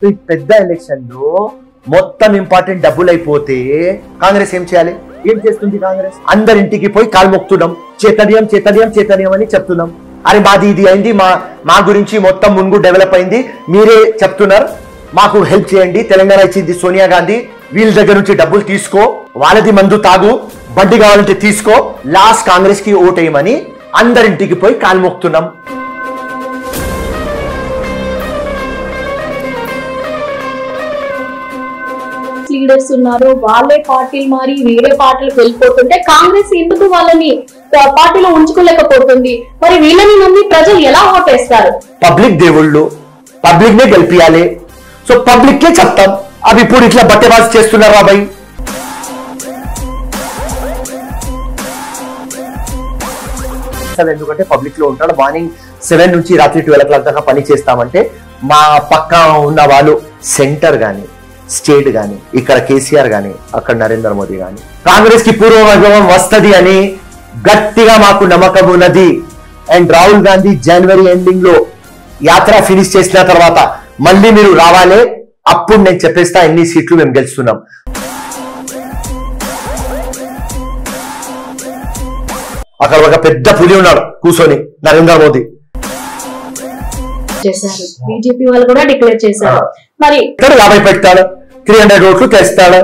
ఈ పెద్ద ఎలక్షన్ లో మొత్తం ఇంపార్టెంట్ డబ్బులు అయిపోతే కాంగ్రెస్ ఏం చేయాలి? ఏం చేస్తుంది కాంగ్రెస్? అందరింటికి పోయి కాలు మొక్కుతున్నాం, చైతన్యం చైతన్యం చైతన్యం అని చెప్తున్నాం. అరే మాది ఇది అయింది, మా గురించి మొత్తం మున్గు డెవలప్ అయింది, మీరే చెప్తున్నారు, మాకు హెల్ప్ చేయండి. తెలంగాణ ఇచ్చింది సోనియా గాంధీ, వీళ్ళ దగ్గర నుంచి డబ్బులు తీసుకో, వాళ్ళది మందు తాగు, బండి కావాలంటే తీసుకో, లాస్ట్ కాంగ్రెస్ కి ఓటేయమని అందరింటికి పోయి కాలు మొక్కుతున్నాం. లీడర్స్ ఉన్నారు, వాళ్ళే పార్టీలు మారి వేరే పార్టీలకు వెళ్ళిపోతుంటే కాంగ్రెస్ ఎందుకు వాళ్ళని పార్టీలో ఉంచుకోలేకపోతుంది? మరి వీళ్ళని నమ్మి ప్రజలు ఎలా ఓటేస్తారు? పబ్లిక్ దేవుళ్ళు, పబ్లిక్ నే గెలిపియాలి. సో పబ్లిక్ కే చెప్తాం. అవి ఇప్పుడు ఇట్లా బట్టెబాజీ చేస్తున్నారు బాబాయ్. ఎందుకంటే పబ్లిక్ లో ఉంటాడు. మార్నింగ్ 7 నుంచి రాత్రి 12 o'clock దాకా పని చేస్తామంటే మా పక్క ఉన్న వాళ్ళు సెంటర్ గాని, స్టేట్ గాని, ఇక్కడ కేసీఆర్ గాని, అక్కడ నరేంద్ర మోదీ గాని కాంగ్రెస్ కి పూర్వ వైభవం వస్తది అని గట్టిగా మాకు నమ్మకం ఉన్నది. And Rahul Gandhi January ending లో యాత్ర ఫినిష్ చేసిన తర్వాత మళ్ళీ మీరు రావాలి, అప్పుడు నేను చెప్పేస్తా ఎన్ని సీట్లు మేము గెలుస్తున్నాం. అక్కడ ఒక పెద్ద పులి ఉన్నాడు కూర్చొని, నరేంద్ర మోదీ చేశారు. బీజేపీ వాళ్ళు కూడా డిక్లేర్ చేశారు. మరి 50 పెడతాడు, 300 ఓట్లు తెస్తాడు.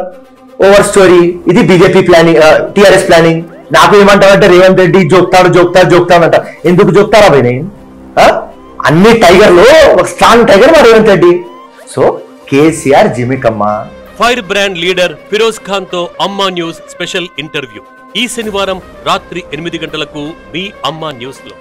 Over story. ఇది బీజేపీ ప్లానింగ్, టిఆర్ఎస్ ప్లానింగ్. నాకు ఏమంటారంటే రేవంత్ రెడ్డి జోక్తాడంట. ఎందుకు జోక్తారా భయ్? నేను అన్ని టైగర్ లో ఒక స్ట్రాంగ్ టైగర్ మా రేవంత్ రెడ్డి. సో కేసీఆర్ జిమికమ్మ. Fire brand leader Firoz Khan తో అమ్మా న్యూస్ స్పెషల్ ఇంటర్వ్యూ ఈ శనివారం రాత్రి 8 గంటలకు మీ అమ్మా న్యూస్ లో.